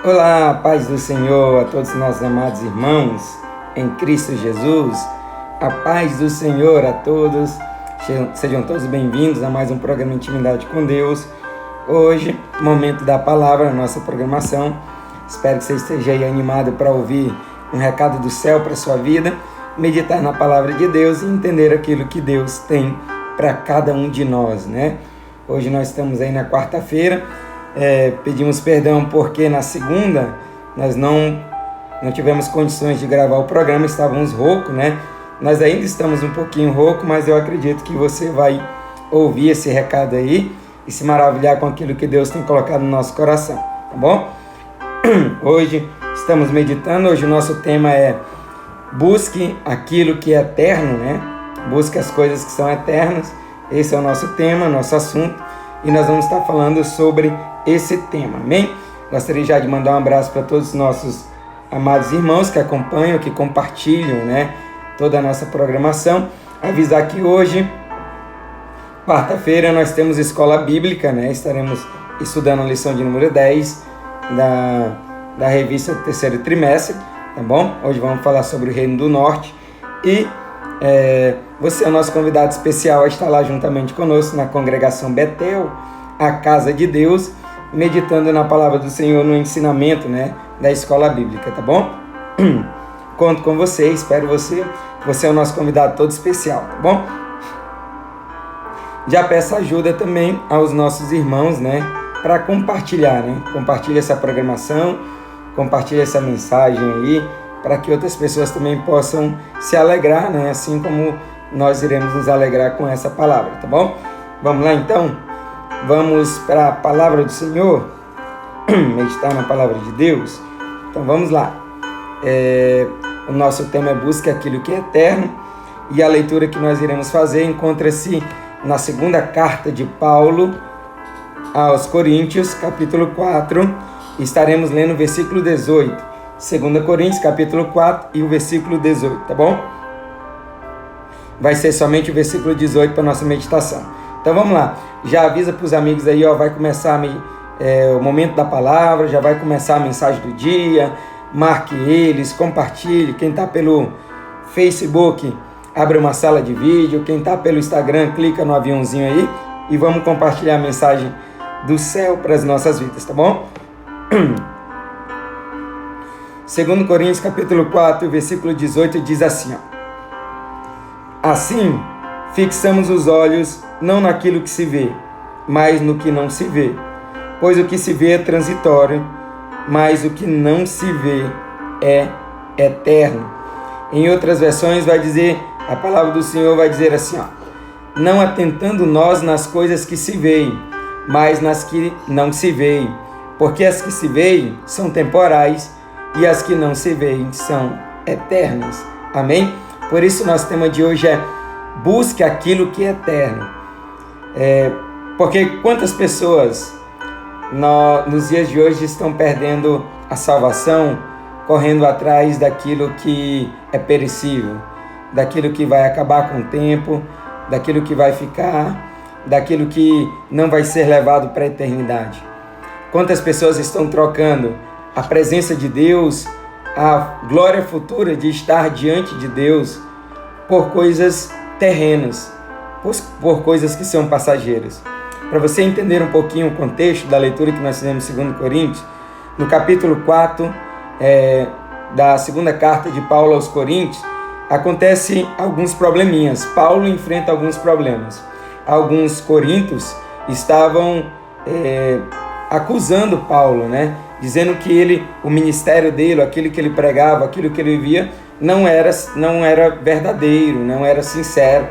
Olá, paz do Senhor a todos os nossos amados irmãos em Cristo Jesus. A paz do Senhor a todos. Sejam todos bem-vindos a mais um programa Intimidade com Deus. Hoje, momento da palavra, nossa programação. Espero que você esteja aí animado para ouvir um recado do céu para a sua vida, meditar na palavra de Deus e entender aquilo que Deus tem para cada um de nós, né? Hoje nós estamos aí na quarta-feira. Pedimos perdão porque na segunda nós não tivemos condições de gravar o programa, estávamos roucos, né? Nós ainda estamos um pouquinho roucos, mas eu acredito que você vai ouvir esse recado aí e se maravilhar com aquilo que Deus tem colocado no nosso coração, tá bom? Hoje estamos meditando, hoje o nosso tema é busque aquilo que é eterno, né? Busque as coisas que são eternas. Esse é o nosso tema, nosso assunto, e nós vamos estar falando sobre esse tema, amém? Gostaria já de mandar um abraço para todos os nossos amados irmãos que acompanham, que compartilham, né, toda a nossa programação. Avisar que hoje, quarta-feira, nós temos escola bíblica, né? Estaremos estudando a lição de número 10 da revista do terceiro trimestre, tá bom? Hoje vamos falar sobre o Reino do Norte e você é o nosso convidado especial a estar lá juntamente conosco na congregação Betel, a Casa de Deus, meditando na palavra do Senhor no ensinamento, né, da escola bíblica, tá bom? Conto com você, espero você. Você é o nosso convidado todo especial, tá bom? Já peço ajuda também aos nossos irmãos, né, para compartilhar, né? Compartilha essa programação, compartilha essa mensagem aí, para que outras pessoas também possam se alegrar, né? Assim como nós iremos nos alegrar com essa palavra, tá bom? Vamos lá então? Vamos para a palavra do Senhor, meditar na palavra de Deus. Então vamos lá. O nosso tema é busca aquilo que é eterno, e a leitura que nós iremos fazer encontra-se na segunda carta de Paulo aos Coríntios, capítulo 4, estaremos lendo o versículo 18. 2 Coríntios, capítulo 4 e o versículo 18, tá bom? Vai ser somente o versículo 18 para a nossa meditação. Então vamos lá, já avisa para os amigos aí, ó, vai começar o momento da palavra, já vai começar a mensagem do dia, marque eles, compartilhe. Quem está pelo Facebook, abre uma sala de vídeo. Quem está pelo Instagram, clica no aviãozinho aí e vamos compartilhar a mensagem do céu para as nossas vidas, tá bom? 2 Coríntios capítulo 4, versículo 18 diz assim, ó: assim, fixamos os olhos não naquilo que se vê, mas no que não se vê. Pois o que se vê é transitório, mas o que não se vê é eterno. Em outras versões vai dizer, a palavra do Senhor vai dizer assim, ó: não atentando nós nas coisas que se veem, mas nas que não se veem. Porque as que se veem são temporais, e as que não se veem são eternas. Amém? Por isso nosso tema de hoje é busque aquilo que é eterno. Porque quantas pessoas nos dias de hoje estão perdendo a salvação, correndo atrás daquilo que é perecível, daquilo que vai acabar com o tempo, daquilo que vai ficar, daquilo que não vai ser levado para a eternidade. Quantas pessoas estão trocando a presença de Deus, a glória futura de estar diante de Deus, por coisas terrenas, por coisas que são passageiras. Para você entender um pouquinho o contexto da leitura que nós fizemos em 2 Coríntios, no capítulo 4 da segunda carta de Paulo aos Coríntios, acontecem alguns probleminhas. Paulo enfrenta alguns problemas. Alguns coríntios estavam acusando Paulo, né? Dizendo que o ministério dele, aquilo que ele pregava, aquilo que ele vivia, não era verdadeiro, não era sincero,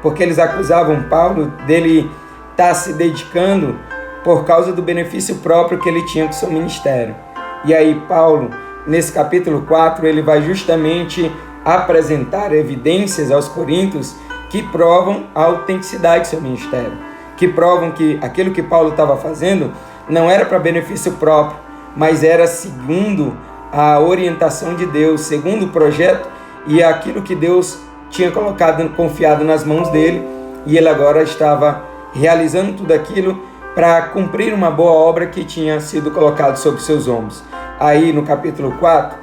porque eles acusavam Paulo dele estar se dedicando por causa do benefício próprio que ele tinha com o seu ministério. E aí Paulo, nesse capítulo 4, ele vai justamente apresentar evidências aos coríntios que provam a autenticidade do seu ministério, que provam que aquilo que Paulo estava fazendo não era para benefício próprio, mas era segundo a orientação de Deus, segundo o projeto e aquilo que Deus tinha confiado nas mãos dele, e ele agora estava realizando tudo aquilo para cumprir uma boa obra que tinha sido colocada sobre seus ombros. aí no capítulo 4,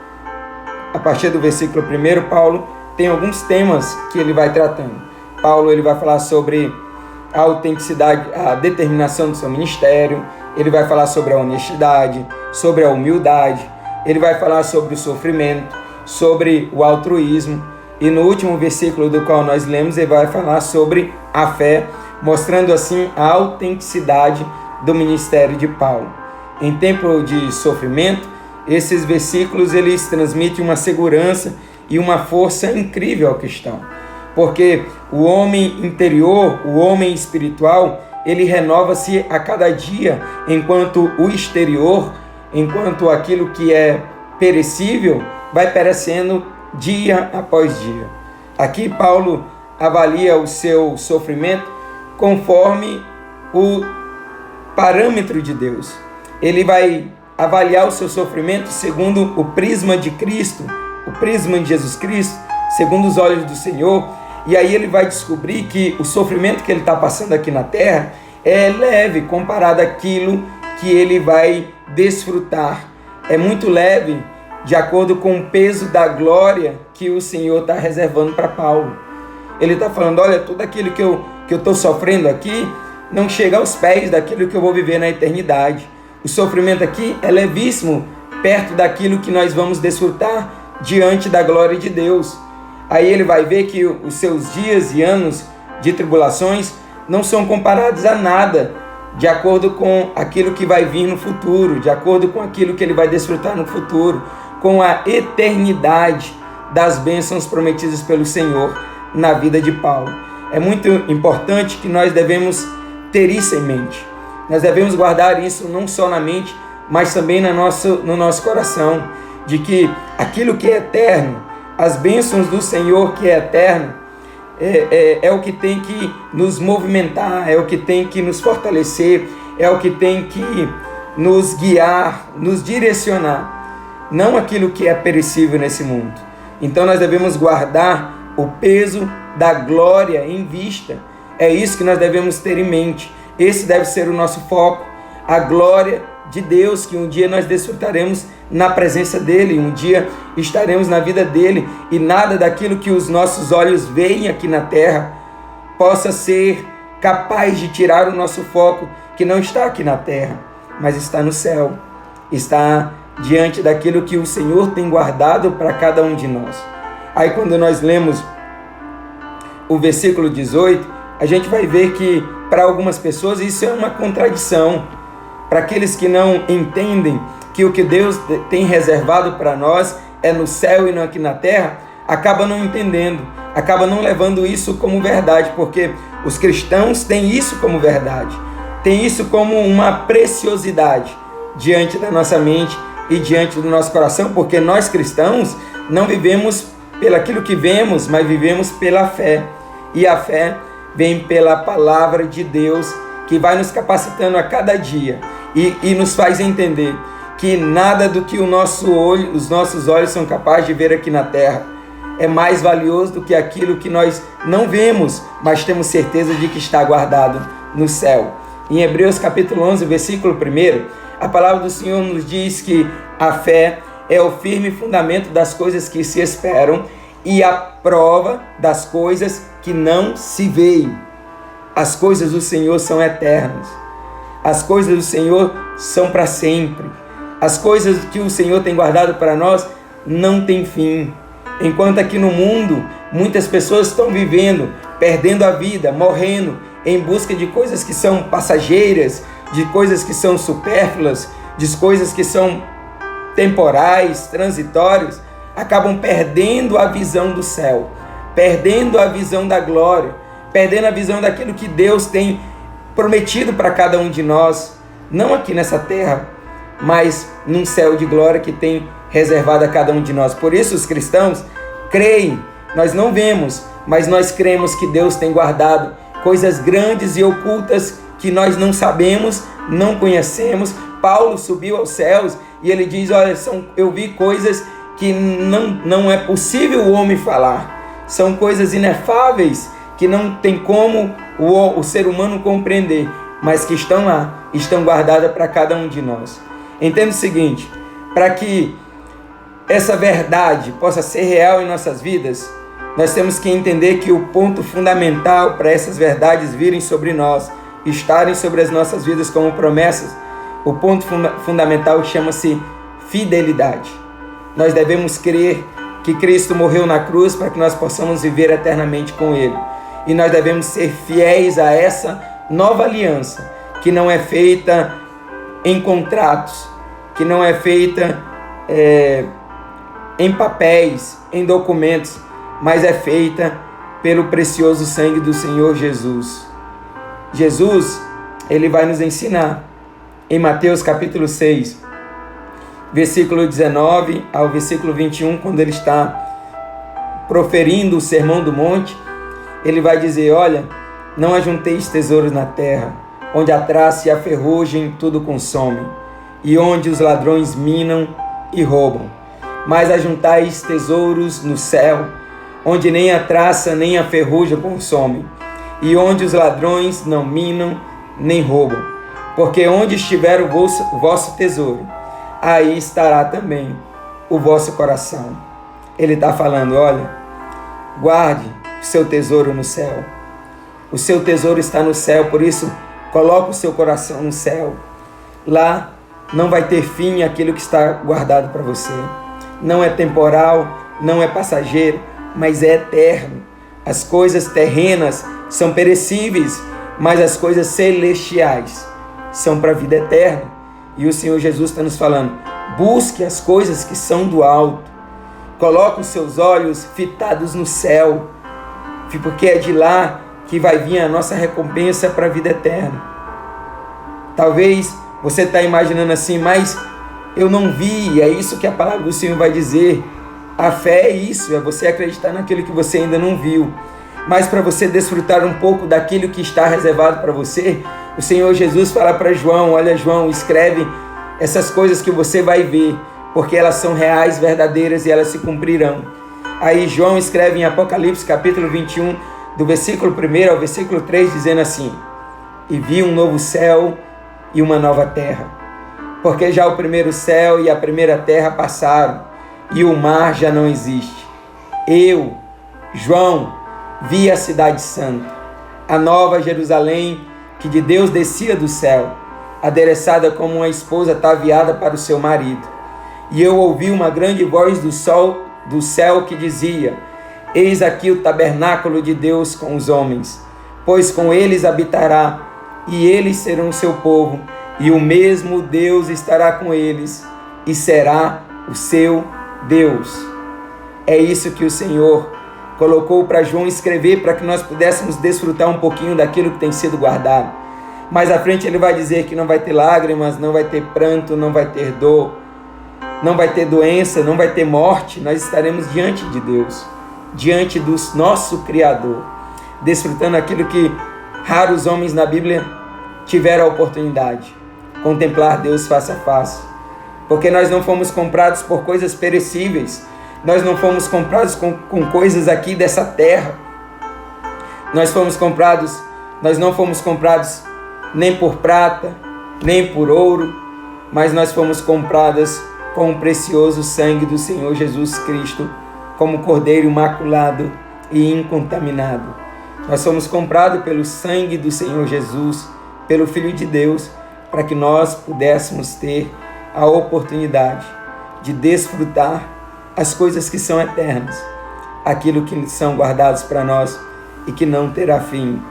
a partir do versículo 1, Paulo tem alguns temas que ele vai tratando. Paulo ele vai falar sobre a autenticidade, a determinação do seu ministério, ele vai falar sobre a honestidade, sobre a humildade, ele vai falar sobre o sofrimento, sobre o altruísmo, e no último versículo do qual nós lemos, ele vai falar sobre a fé, mostrando assim a autenticidade do ministério de Paulo. Em tempo de sofrimento, esses versículos eles transmitem uma segurança e uma força incrível ao cristão, porque o homem interior, o homem espiritual, ele renova-se a cada dia, enquanto o exterior, enquanto aquilo que é perecível, vai perecendo dia após dia. Aqui Paulo avalia o seu sofrimento conforme o parâmetro de Deus. Ele vai avaliar o seu sofrimento segundo o prisma de Cristo, o prisma de Jesus Cristo, segundo os olhos do Senhor. E aí ele vai descobrir que o sofrimento que ele está passando aqui na terra é leve comparado àquilo que ele vai desfrutar. É muito leve de acordo com o peso da glória que o Senhor está reservando para Paulo. Ele está falando, olha, tudo aquilo que eu estou sofrendo aqui não chega aos pés daquilo que eu vou viver na eternidade. O sofrimento aqui é levíssimo perto daquilo que nós vamos desfrutar diante da glória de Deus. Aí ele vai ver que os seus dias e anos de tribulações não são comparados a nada, de acordo com aquilo que vai vir no futuro, de acordo com aquilo que ele vai desfrutar no futuro, com a eternidade das bênçãos prometidas pelo Senhor na vida de Paulo. É muito importante que nós devemos ter isso em mente. Nós devemos guardar isso não só na mente, mas também no nosso coração, de que aquilo que é eterno, as bênçãos do Senhor que é eterno, é o que tem que nos movimentar, é o que tem que nos fortalecer, é o que tem que nos guiar, nos direcionar, não aquilo que é perecível nesse mundo. Então nós devemos guardar o peso da glória em vista. É isso que nós devemos ter em mente. Esse deve ser o nosso foco, a glória de Deus, que um dia nós desfrutaremos na presença dele, um dia estaremos na vida dele, e nada daquilo que os nossos olhos veem aqui na terra possa ser capaz de tirar o nosso foco, que não está aqui na terra, mas está no céu, está diante daquilo que o Senhor tem guardado para cada um de nós. Aí quando nós lemos o versículo 18, a gente vai ver que para algumas pessoas isso é uma contradição. Para aqueles que não entendem que o que Deus tem reservado para nós é no céu e não aqui na terra, acaba não entendendo, acaba não levando isso como verdade, porque os cristãos têm isso como verdade, têm isso como uma preciosidade diante da nossa mente e diante do nosso coração, porque nós cristãos não vivemos pelaquilo que vemos, mas vivemos pela fé, e a fé vem pela palavra de Deus, que vai nos capacitando a cada dia e nos faz entender que nada do que os nossos olhos são capazes de ver aqui na terra é mais valioso do que aquilo que nós não vemos, mas temos certeza de que está guardado no céu. Em Hebreus capítulo 11, versículo 1, a palavra do Senhor nos diz que a fé é o firme fundamento das coisas que se esperam e a prova das coisas que não se veem. As coisas do Senhor são eternas. As coisas do Senhor são para sempre. As coisas que o Senhor tem guardado para nós não tem fim. Enquanto aqui no mundo, muitas pessoas estão vivendo, perdendo a vida, morrendo, em busca de coisas que são passageiras, de coisas que são supérfluas, de coisas que são temporais, transitórias, acabam perdendo a visão do céu, perdendo a visão da glória, perdendo a visão daquilo que Deus tem prometido para cada um de nós, não aqui nessa terra, mas num céu de glória que tem reservado a cada um de nós. Por isso os cristãos creem, nós não vemos, mas nós cremos que Deus tem guardado coisas grandes e ocultas que nós não sabemos, não conhecemos. Paulo subiu aos céus e ele diz, olha, eu vi coisas que não é possível o homem falar, são coisas inefáveis que não tem como o ser humano compreender, mas que estão lá, estão guardadas para cada um de nós. Entenda o seguinte, para que essa verdade possa ser real em nossas vidas, nós temos que entender que o ponto fundamental para essas verdades virem sobre nós, estarem sobre as nossas vidas como promessas, o ponto fundamental chama-se fidelidade. Nós devemos crer que Cristo morreu na cruz para que nós possamos viver eternamente com Ele. E nós devemos ser fiéis a essa nova aliança, que não é feita em contratos, que não é feita em papéis, em documentos, mas é feita pelo precioso sangue do Senhor Jesus. Jesus, Ele vai nos ensinar em Mateus capítulo 6, versículo 19 ao versículo 21, quando Ele está proferindo o Sermão do Monte, Ele vai dizer: olha, não ajunteis tesouros na terra, onde a traça e a ferrugem tudo consomem, e onde os ladrões minam e roubam. Mas ajuntais tesouros no céu, onde nem a traça nem a ferrugem consomem, e onde os ladrões não minam nem roubam. Porque onde estiver o vosso tesouro, aí estará também o vosso coração. Ele está falando: olha, guarde o seu tesouro no céu. O seu tesouro está no céu, por isso coloque o seu coração no céu. Lá não vai ter fim aquilo que está guardado para você. Não é temporal, não é passageiro, mas é eterno. As coisas terrenas são perecíveis, mas as coisas celestiais são para a vida eterna. E o Senhor Jesus está nos falando: busque as coisas que são do alto. Coloque os seus olhos fitados no céu, porque é de lá que vai vir a nossa recompensa para a vida eterna. Talvez você está imaginando assim: mas eu não vi. É isso que a palavra do Senhor vai dizer. A fé é isso, é você acreditar naquilo que você ainda não viu. Mas para você desfrutar um pouco daquilo que está reservado para você, o Senhor Jesus fala para João: olha, João, escreve essas coisas que você vai ver, porque elas são reais, verdadeiras e elas se cumprirão. Aí João escreve em Apocalipse capítulo 21, do versículo 1 ao versículo 3, dizendo assim: e vi um novo céu e uma nova terra, porque já o primeiro céu e a primeira terra passaram, e o mar já não existe. Eu, João, vi a cidade santa, a nova Jerusalém, que de Deus descia do céu, adereçada como uma esposa ataviada para o seu marido. E eu ouvi uma grande voz do céu que dizia: eis aqui o tabernáculo de Deus com os homens, pois com eles habitará, e eles serão seu povo, e o mesmo Deus estará com eles, e será o seu Deus. É isso que o Senhor colocou para João escrever, para que nós pudéssemos desfrutar um pouquinho daquilo que tem sido guardado. Mais à frente ele vai dizer que não vai ter lágrimas, não vai ter pranto, não vai ter dor, não vai ter doença, não vai ter morte. Nós estaremos diante de Deus, diante do nosso Criador, desfrutando aquilo que raros homens na Bíblia tiveram a oportunidade: contemplar Deus face a face. Porque nós não fomos comprados por coisas perecíveis, nós não fomos comprados com coisas aqui dessa terra. Nós não fomos comprados nem por prata, nem por ouro, mas nós fomos comprados com o precioso sangue do Senhor Jesus Cristo, como Cordeiro imaculado e incontaminado. Nós somos comprados pelo sangue do Senhor Jesus, pelo Filho de Deus, para que nós pudéssemos ter a oportunidade de desfrutar as coisas que são eternas, aquilo que são guardados para nós e que não terá fim.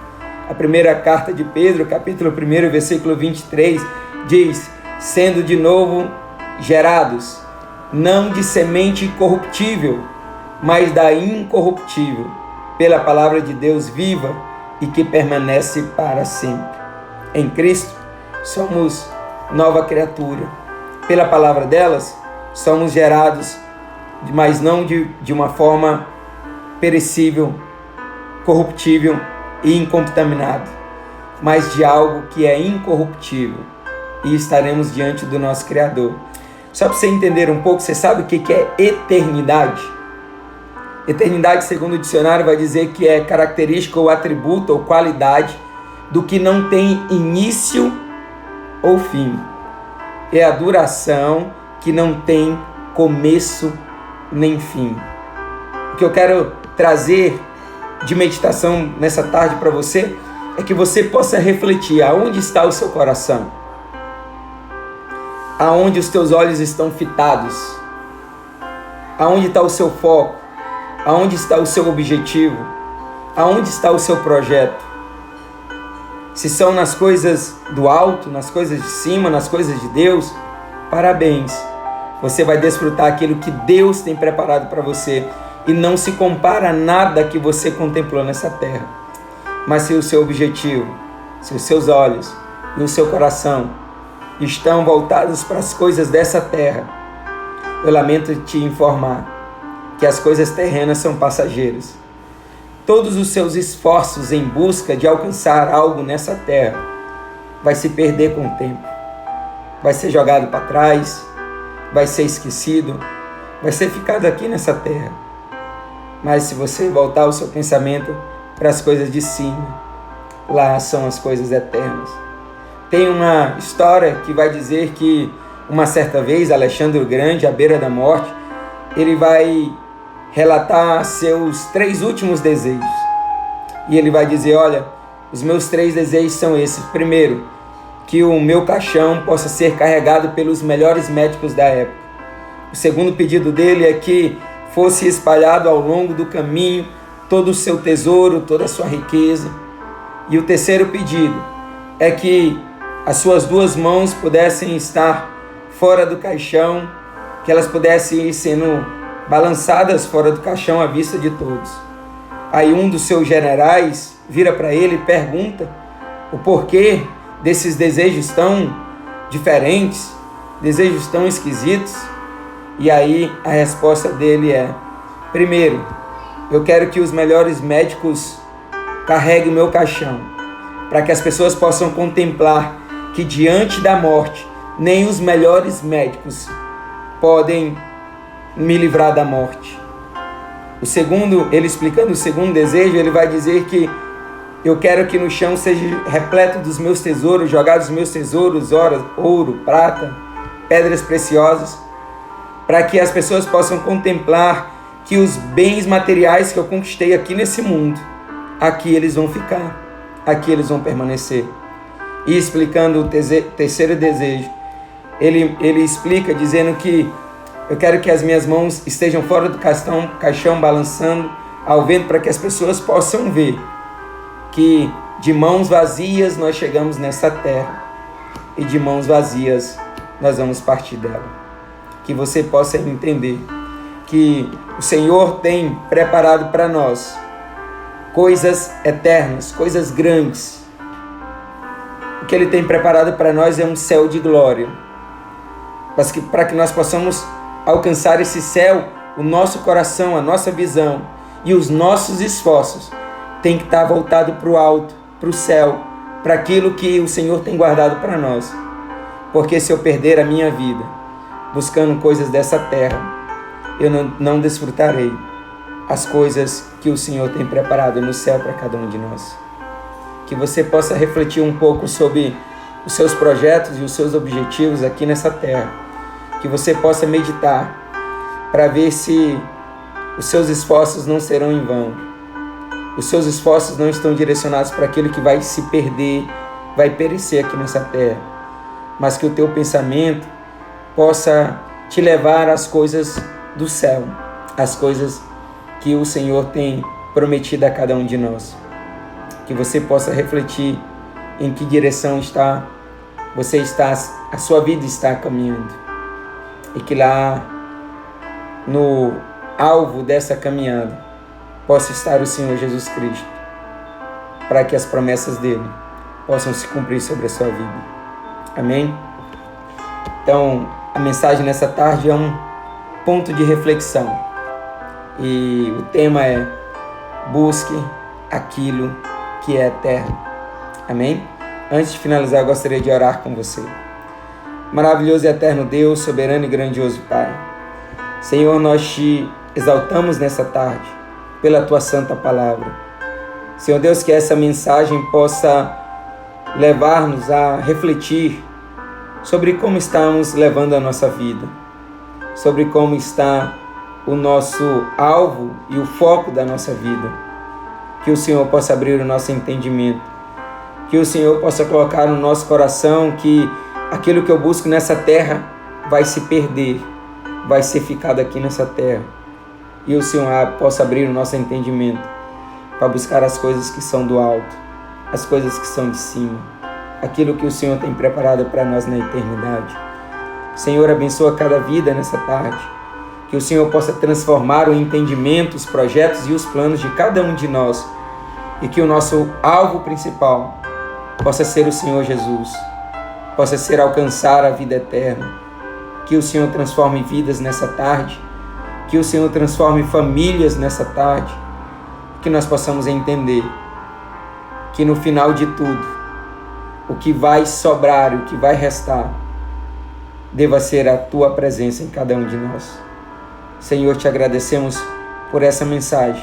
A primeira carta de Pedro, capítulo 1, versículo 23, diz: sendo de novo gerados, não de semente corruptível, mas da incorruptível, pela palavra de Deus viva e que permanece para sempre. Em Cristo somos nova criatura. Pela palavra delas somos gerados, mas não de uma forma perecível, corruptível e incontaminado, mas de algo que é incorruptível, e estaremos diante do nosso Criador. Só para você entender um pouco, você sabe o que é eternidade? Eternidade, segundo o dicionário, vai dizer que é característica ou atributo ou qualidade do que não tem início ou fim. É a duração que não tem começo nem fim. O que eu quero trazer de meditação nessa tarde para você é que você possa refletir aonde está o seu coração, aonde os teus olhos estão fitados, aonde está o seu foco, aonde está o seu objetivo, aonde está o seu projeto. Se são nas coisas do alto, nas coisas de cima, nas coisas de Deus, parabéns. Você vai desfrutar aquilo que Deus tem preparado para você e não se compara a nada que você contemplou nessa terra. Mas se o seu objetivo, se os seus olhos e o seu coração estão voltados para as coisas dessa terra, eu lamento te informar que as coisas terrenas são passageiras. Todos os seus esforços em busca de alcançar algo nessa terra vai se perder com o tempo. Vai ser jogado para trás, vai ser esquecido, vai ser ficado aqui nessa terra. Mas se você voltar o seu pensamento para as coisas de cima, lá são as coisas eternas. Tem uma história que vai dizer que uma certa vez Alexandre o Grande, à beira da morte, ele vai relatar seus 3 últimos desejos. E ele vai dizer, olha, os meus 3 desejos são esses. Primeiro, que o meu caixão possa ser carregado pelos melhores médicos da época. O segundo pedido dele é que fosse espalhado ao longo do caminho todo o seu tesouro, toda a sua riqueza. E o terceiro pedido é que as suas 2 mãos pudessem estar fora do caixão, que elas pudessem ir sendo balançadas fora do caixão à vista de todos. Aí um dos seus generais vira para ele e pergunta o porquê desses desejos tão diferentes, desejos tão esquisitos. E aí a resposta dele é: primeiro, eu quero que os melhores médicos carreguem o meu caixão, para que as pessoas possam contemplar que diante da morte, nem os melhores médicos podem me livrar da morte. O segundo, ele explicando o segundo desejo, ele vai dizer que eu quero que no chão seja repleto dos meus tesouros, jogados os meus tesouros, ouro, prata, pedras preciosas, para que as pessoas possam contemplar que os bens materiais que eu conquistei aqui nesse mundo, aqui eles vão ficar, aqui eles vão permanecer. E explicando o terceiro desejo, ele explica dizendo que eu quero que as minhas mãos estejam fora do caixão balançando ao vento, para que as pessoas possam ver que de mãos vazias nós chegamos nessa terra e de mãos vazias nós vamos partir dela. Que você possa entender que o Senhor tem preparado para nós coisas eternas, coisas grandes. O que Ele tem preparado para nós é um céu de glória. Para que nós possamos alcançar esse céu, o nosso coração, a nossa visão e os nossos esforços tem que estar voltado para o alto, para o céu, para aquilo que o Senhor tem guardado para nós. Porque se eu perder a minha vida buscando coisas dessa terra, eu não desfrutarei as coisas que o Senhor tem preparado no céu para cada um de nós. Que você possa refletir um pouco sobre os seus projetos e os seus objetivos aqui nessa terra. Que você possa meditar para ver se os seus esforços não serão em vão. Os seus esforços não estão direcionados para aquilo que vai se perder, vai perecer aqui nessa terra. Mas que o teu pensamento possa te levar às coisas do céu, às coisas que o Senhor tem prometido a cada um de nós. Que você possa refletir em que direção a sua vida está caminhando. E que lá no alvo dessa caminhada possa estar o Senhor Jesus Cristo, para que as promessas dele possam se cumprir sobre a sua vida. Amém? Então, a mensagem nessa tarde é um ponto de reflexão. E o tema é: busque aquilo que é eterno. Amém? Antes de finalizar, eu gostaria de orar com você. Maravilhoso e eterno Deus, soberano e grandioso Pai. Senhor, nós te exaltamos nessa tarde pela Tua santa palavra. Senhor Deus, que essa mensagem possa levar-nos a refletir sobre como estamos levando a nossa vida. sobre como está o nosso alvo e o foco da nossa vida. Que o Senhor possa abrir o nosso entendimento. Que o Senhor possa colocar no nosso coração que aquilo que eu busco nessa terra vai se perder, vai ser ficado aqui nessa terra. E o Senhor possa abrir o nosso entendimento para buscar as coisas que são do alto, as coisas que são de cima, aquilo que o Senhor tem preparado para nós na eternidade. Senhor, abençoa cada vida nessa tarde. Que o Senhor possa transformar o entendimento, os projetos e os planos de cada um de nós. E que o nosso alvo principal possa ser o Senhor Jesus. Possa ser alcançar a vida eterna. Que o Senhor transforme vidas nessa tarde. Que o Senhor transforme famílias nessa tarde. Que nós possamos entender que no final de tudo, o que vai sobrar, o que vai restar, deva ser a Tua presença em cada um de nós. Senhor, te agradecemos por essa mensagem.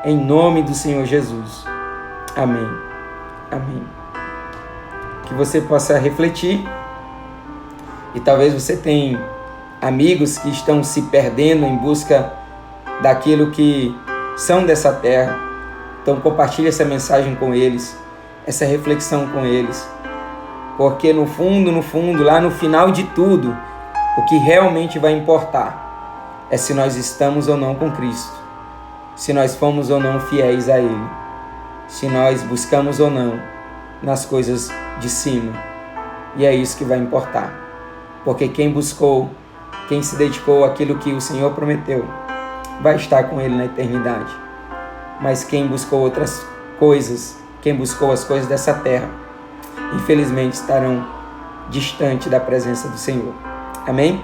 Em nome do Senhor Jesus. Amém. Amém. Que você possa refletir. E talvez você tenha amigos que estão se perdendo em busca daquilo que são dessa terra. Então compartilhe essa mensagem com eles, essa reflexão com eles. Porque no fundo, lá no final de tudo, o que realmente vai importar é se nós estamos ou não com Cristo, se nós fomos ou não fiéis a Ele, se nós buscamos ou não nas coisas de cima. E é isso que vai importar, porque quem buscou, quem se dedicou àquilo que o Senhor prometeu, vai estar com Ele na eternidade. Mas quem buscou outras coisas, quem buscou as coisas dessa terra, infelizmente estarão distante da presença do Senhor. Amém?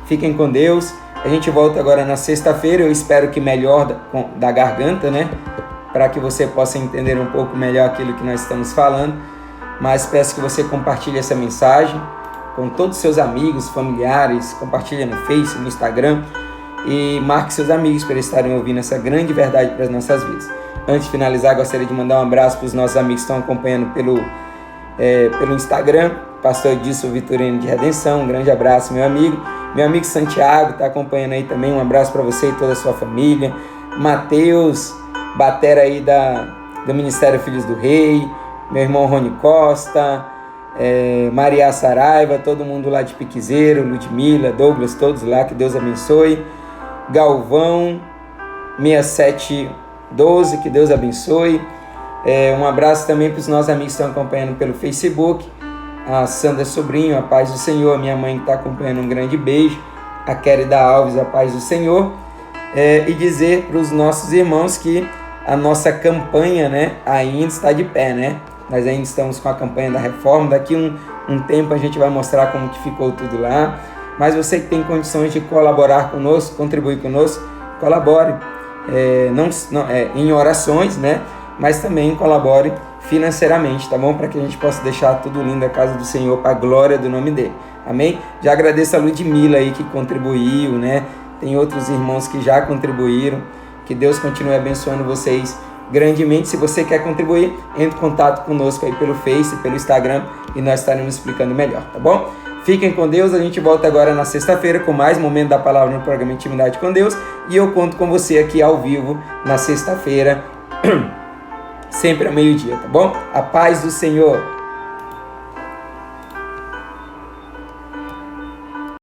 Fiquem com Deus. A gente volta agora na sexta-feira, eu espero que melhor da garganta, né? Para que você possa entender um pouco melhor aquilo que nós estamos falando. Mas peço que você compartilhe essa mensagem com todos os seus amigos, familiares, compartilhe no Face, no Instagram e marque seus amigos para eles estarem ouvindo essa grande verdade para as nossas vidas. Antes de finalizar, gostaria de mandar um abraço para os nossos amigos que estão acompanhando pelo Instagram, Pastor Edson Vitorino de Redenção, um grande abraço, meu amigo. Meu amigo Santiago está acompanhando aí também, um abraço para você e toda a sua família. Mateus, batera aí do Ministério Filhos do Rei, meu irmão Rony Costa, Maria Saraiva, todo mundo lá de Piquezeiro, Ludmila, Douglas, todos lá, que Deus abençoe. Galvão, 6712, que Deus abençoe. Um abraço também para os nossos amigos que estão acompanhando pelo Facebook. A Sandra Sobrinho, a paz do Senhor. A minha mãe que está acompanhando, um grande beijo. A Querida Alves, a paz do Senhor. E dizer para os nossos irmãos que a nossa campanha, né, ainda está de pé, né? Nós ainda estamos com a campanha da reforma. Daqui um tempo a gente vai mostrar como que ficou tudo lá. Mas você que tem condições de colaborar conosco, contribuir conosco, colabore. Em orações, né? Mas também colabore financeiramente, tá bom? Para que a gente possa deixar tudo lindo a casa do Senhor para a glória do nome dele. Amém? Já agradeço a Ludmila aí que contribuiu, né? Tem outros irmãos que já contribuíram. Que Deus continue abençoando vocês grandemente. Se você quer contribuir, entre em contato conosco aí pelo Face, pelo Instagram e nós estaremos explicando melhor, tá bom? Fiquem com Deus, a gente volta agora na sexta-feira com mais Momento da Palavra no programa Intimidade com Deus e eu conto com você aqui ao vivo na sexta-feira, sempre ao meio-dia, tá bom? A paz do Senhor!